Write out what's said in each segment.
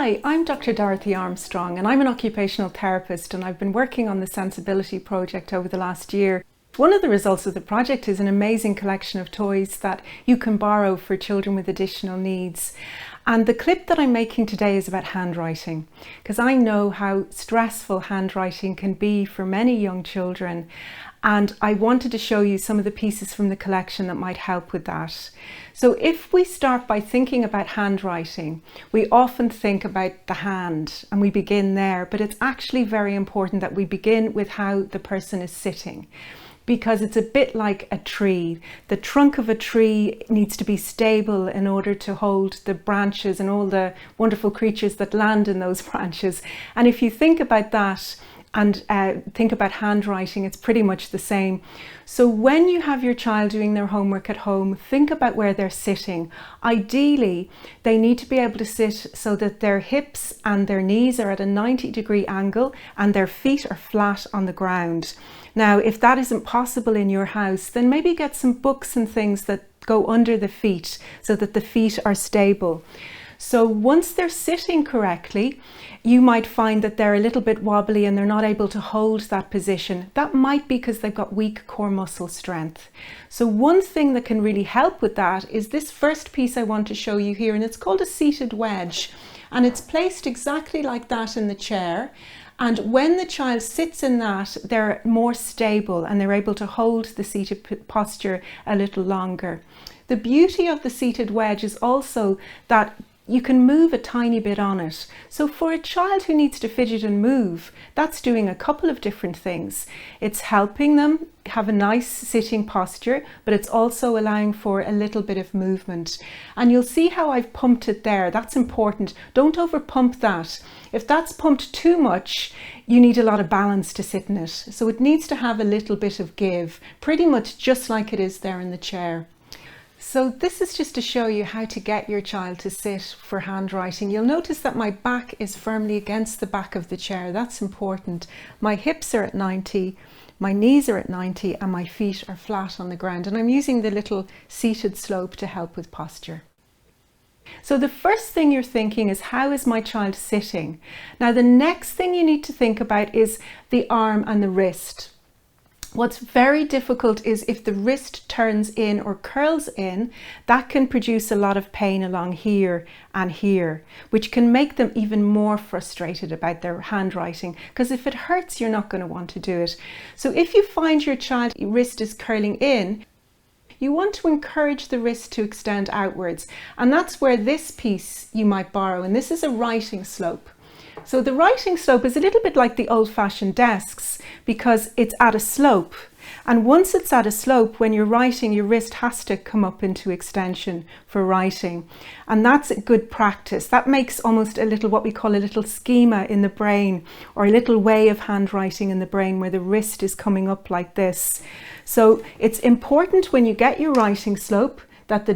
Hi, I'm Dr. Dorothy Armstrong and I'm an occupational therapist, and I've been working on the Sensibility project over the last year. One of the results of the project is an amazing collection of toys that you can borrow for children with additional needs. And the clip that I'm making today is about handwriting, because I know how stressful handwriting can be for many young children. And I wanted to show you some of the pieces from the collection that might help with that. So if we start by thinking about handwriting, we often think about the hand and we begin there, but it's actually very important that we begin with how the person is sitting, because it's a bit like a tree. The trunk of a tree needs to be stable in order to hold the branches and all the wonderful creatures that land in those branches. And if you think about that, and think about handwriting, it's pretty much the same. So when you have your child doing their homework at home, think about where they're sitting. Ideally, they need to be able to sit so that their hips and their knees are at a 90-degree angle and their feet are flat on the ground. Now, if that isn't possible in your house, then maybe get some books and things that go under the feet so that the feet are stable. So once they're sitting correctly, you might find that they're a little bit wobbly and they're not able to hold that position. That might be because they've got weak core muscle strength. So one thing that can really help with that is this first piece I want to show you here, and it's called a seated wedge. And it's placed exactly like that in the chair. And when the child sits in that, they're more stable and they're able to hold the seated posture a little longer. The beauty of the seated wedge is also that you can move a tiny bit on it. So for a child who needs to fidget and move, that's doing a couple of different things. It's helping them have a nice sitting posture, but it's also allowing for a little bit of movement. And you'll see how I've pumped it there. That's important. Don't over pump that. If that's pumped too much, you need a lot of balance to sit in it. So it needs to have a little bit of give, pretty much just like it is there in the chair. So this is just to show you how to get your child to sit for handwriting. You'll notice that my back is firmly against the back of the chair. That's important. My hips are at 90, my knees are at 90, and my feet are flat on the ground. And I'm using the little seated slope to help with posture. So the first thing you're thinking is, how is my child sitting? Now the next thing you need to think about is the arm and the wrist. What's very difficult is if the wrist turns in or curls in, that can produce a lot of pain along here and here, which can make them even more frustrated about their handwriting, because if it hurts, you're not going to want to do it. So if you find your child's wrist is curling in, you want to encourage the wrist to extend outwards. And that's where this piece you might borrow, and this is a writing slope. So the writing slope is a little bit like the old-fashioned desks because it's at a slope. And once it's at a slope, when you're writing, your wrist has to come up into extension for writing. And that's a good practice. That makes almost a little, what we call a little schema in the brain, or a little way of handwriting in the brain where the wrist is coming up like this. So it's important when you get your writing slope that the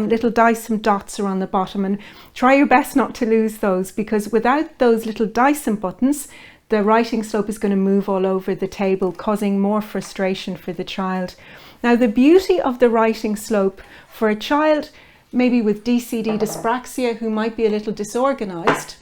little Dyson dots are on the bottom, and try your best not to lose those, because without those little Dyson buttons, the writing slope is going to move all over the table, causing more frustration for the child. Now the beauty of the writing slope for a child maybe with DCD dyspraxia who might be a little disorganized,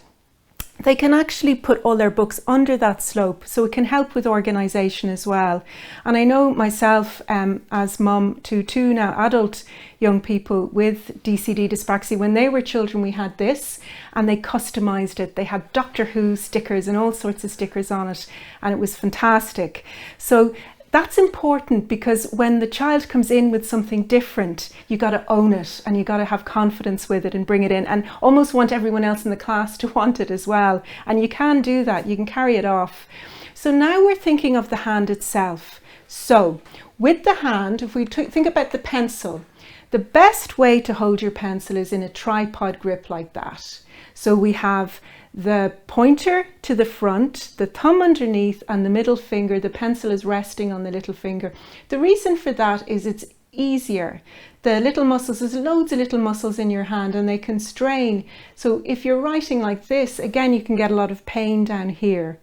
they can actually put all their books under that slope, so it can help with organisation as well. And I know myself as mum to two now adult young people with DCD dyspraxia, when they were children we had this and they customised it. They had Doctor Who stickers and all sorts of stickers on it, and it was fantastic. So that's important, because when the child comes in with something different, you got to own it and you got to have confidence with it and bring it in, and almost want everyone else in the class to want it as well. And you can do that, you can carry it off. So now we're thinking of the hand itself. So with the hand, if we think about the pencil, the best way to hold your pencil is in a tripod grip like that. So we have the pointer to the front, the thumb underneath, and the middle finger. The pencil is resting on the little finger. The reason for that is it's easier. The little muscles, there's loads of little muscles in your hand and they can strain. So if you're writing like this, again, you can get a lot of pain down here.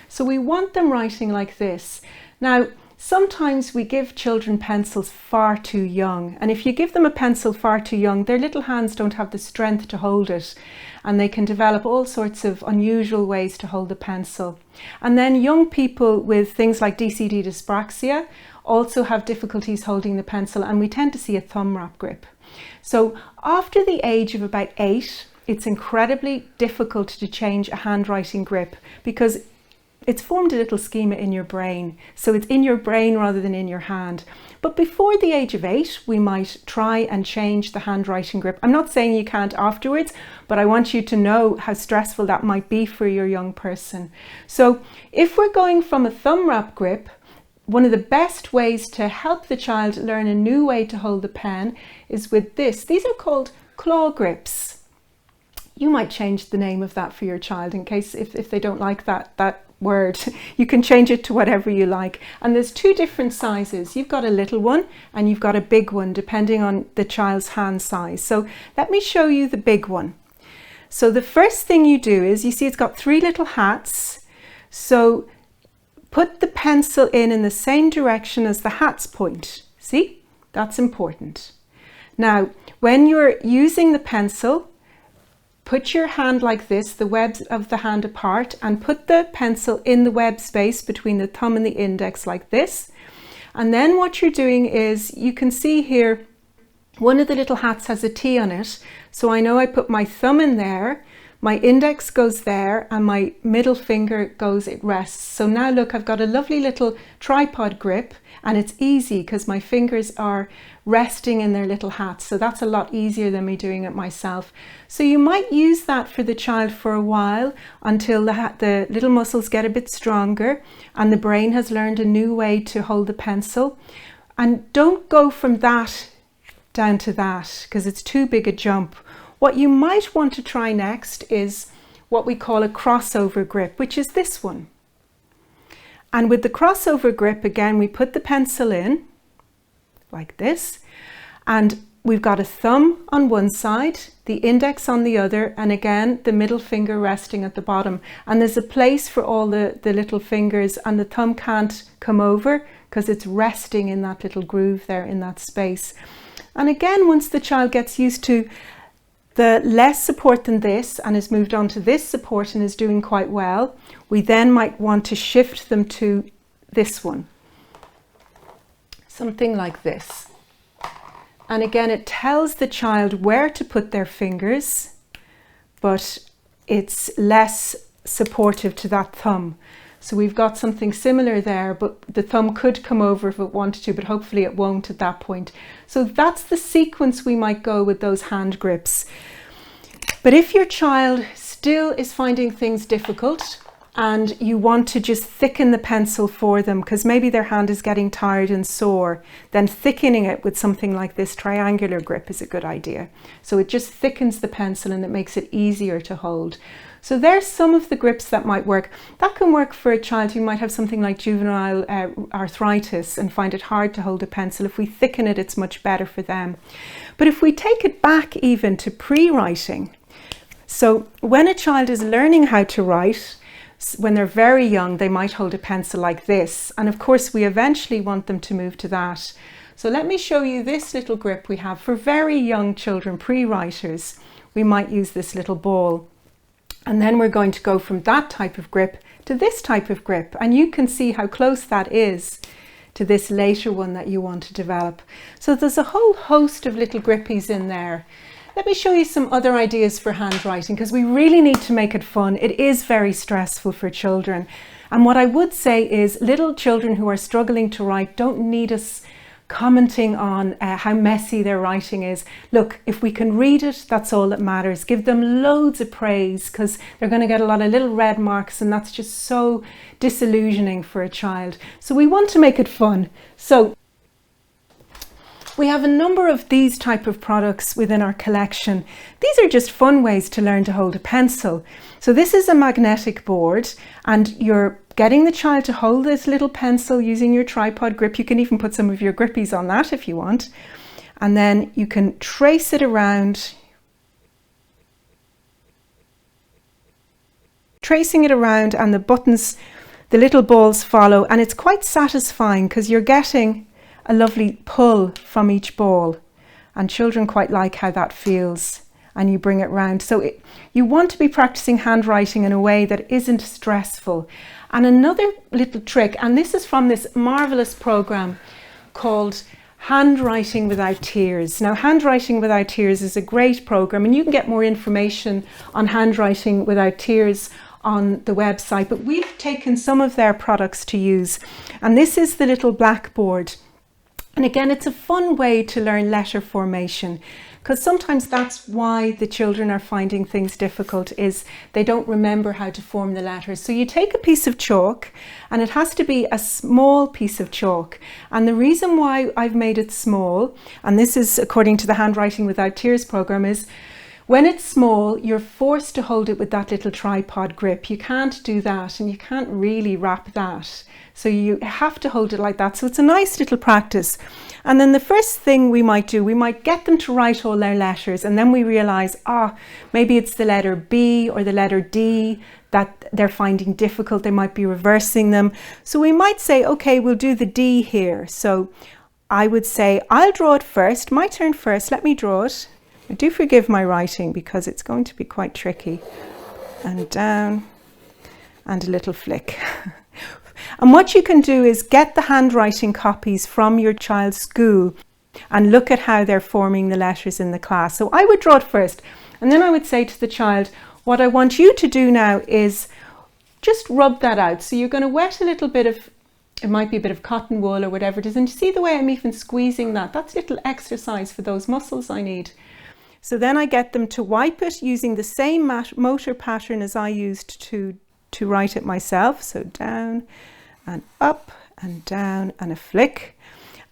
So we want them writing like this. Now, Sometimes we give children pencils far too young, and if you give them a pencil far too young, their little hands don't have the strength to hold it, and they can develop all sorts of unusual ways to hold the pencil. And then young people with things like DCD dyspraxia also have difficulties holding the pencil, and we tend to see a thumb wrap grip. So after the age of about 8, it's incredibly difficult to change a handwriting grip because it's formed a little schema in your brain. So it's in your brain rather than in your hand. But before the age of 8, we might try and change the handwriting grip. I'm not saying you can't afterwards, but I want you to know how stressful that might be for your young person. So if we're going from a thumb wrap grip, one of the best ways to help the child learn a new way to hold the pen is with this. These are called claw grips. You might change the name of that for your child in case if they don't like that word. You can change it to whatever you like. And there's 2 different sizes. You've got a little one and you've got a big one depending on the child's hand size. So let me show you the big one. So the first thing you do is, you see it's got 3 little hats. So put the pencil in the same direction as the hats point. See? That's important. Now, when you're using the pencil, put your hand like this, the webs of the hand apart, and put the pencil in the web space between the thumb and the index like this. And then what you're doing is, you can see here, one of the little hats has a T on it. So I know I put my thumb in there, my index goes there, and my middle finger goes, it rests. So now look, I've got a lovely little tripod grip, and it's easy because my fingers are resting in their little hats. So that's a lot easier than me doing it myself. So you might use that for the child for a while until the little muscles get a bit stronger and the brain has learned a new way to hold the pencil. And don't go from that down to that because it's too big a jump. What you might want to try next is what we call a crossover grip, which is this one. And with the crossover grip, again, we put the pencil in like this, and we've got a thumb on one side, the index on the other, and again, the middle finger resting at the bottom. And there's a place for all the little fingers, and the thumb can't come over because it's resting in that little groove there in that space. And again, once the child gets used to the less support than this and has moved on to this support and is doing quite well, we then might want to shift them to this one. Something like this. And again, it tells the child where to put their fingers, but it's less supportive to that thumb. So we've got something similar there, but the thumb could come over if it wanted to, but hopefully it won't at that point. So that's the sequence we might go with those hand grips. But if your child still is finding things difficult and you want to just thicken the pencil for them because maybe their hand is getting tired and sore, then thickening it with something like this triangular grip is a good idea. So it just thickens the pencil and it makes it easier to hold. So there's some of the grips that might work. That can work for a child who might have something like juvenile arthritis and find it hard to hold a pencil. If we thicken it, it's much better for them. But if we take it back even to pre-writing, so when a child is learning how to write, when they're very young, they might hold a pencil like this. And of course, we eventually want them to move to that. So let me show you this little grip we have for very young children, pre-writers. We might use this little ball. And then we're going to go from that type of grip to this type of grip. And you can see how close that is to this later one that you want to develop. So there's a whole host of little grippies in there. Let me show you some other ideas for handwriting because we really need to make it fun. It is very stressful for children. And what I would say is little children who are struggling to write don't need us commenting on how messy their writing is. Look, if we can read it, that's all that matters. Give them loads of praise because they're going to get a lot of little red marks and that's just so disillusioning for a child. So we want to make it fun. So we have a number of these type of products within our collection. These are just fun ways to learn to hold a pencil. So this is a magnetic board and you're getting the child to hold this little pencil using your tripod grip. You can even put some of your grippies on that if you want. And then you can trace it around. Tracing it around and the buttons the little balls follow, and it's quite satisfying because you're getting a lovely pull from each ball, and children quite like how that feels, and you bring it round. So you want to be practicing handwriting in a way that isn't stressful. And another little trick, and this is from this marvelous program called Handwriting Without Tears. Now, Handwriting Without Tears is a great program, and you can get more information on Handwriting Without Tears on the website, but we've taken some of their products to use. And this is the little blackboard. And again, it's a fun way to learn letter formation, because sometimes that's why the children are finding things difficult, is they don't remember how to form the letters. So you take a piece of chalk, and it has to be a small piece of chalk. And the reason why I've made it small, and this is according to the Handwriting Without Tears program, is when it's small, you're forced to hold it with that little tripod grip. You can't do that, and you can't really wrap that. So you have to hold it like that. So it's a nice little practice. And then the first thing we might do, we might get them to write all their letters, and then we realize, maybe it's the letter B or the letter D that they're finding difficult. They might be reversing them. So we might say, okay, we'll do the D here. So I would say, I'll draw it first, my turn first, let me draw it. I do forgive my writing because it's going to be quite tricky. And down, and a little flick. And what you can do is get the handwriting copies from your child's school and look at how they're forming the letters in the class. So I would draw it first, and then I would say to the child, what I want you to do now is just rub that out. So you're going to wet a little bit of, it might be a bit of cotton wool or whatever it is, and you see the way I'm even squeezing that? That's a little exercise for those muscles I need. So then I get them to wipe it using the same motor pattern as I used to write it myself. So down and up and down and a flick.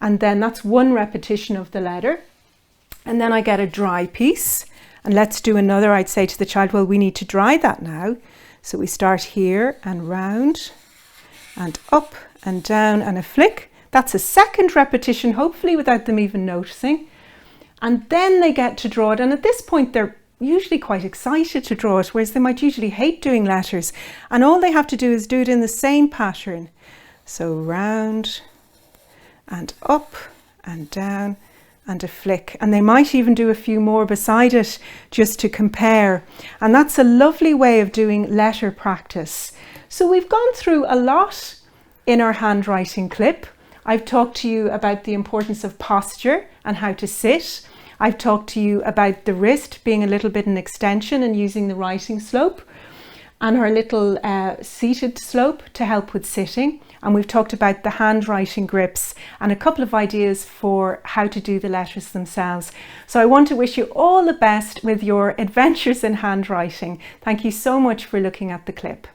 And then that's one repetition of the letter. And then I get a dry piece. And let's do another. I'd say to the child, well, we need to dry that now. So we start here and round and up and down and a flick. That's a second repetition, hopefully without them even noticing. And then they get to draw it. And at this point, they're usually quite excited to draw it, whereas they might usually hate doing letters. And all they have to do is do it in the same pattern. So round and up and down and a flick. And they might even do a few more beside it just to compare. And that's a lovely way of doing letter practice. So we've gone through a lot in our handwriting clip. I've talked to you about the importance of posture and how to sit. I've talked to you about the wrist being a little bit an extension and using the writing slope, and our little seated slope to help with sitting. And we've talked about the handwriting grips and a couple of ideas for how to do the letters themselves. So I want to wish you all the best with your adventures in handwriting. Thank you so much for looking at the clip.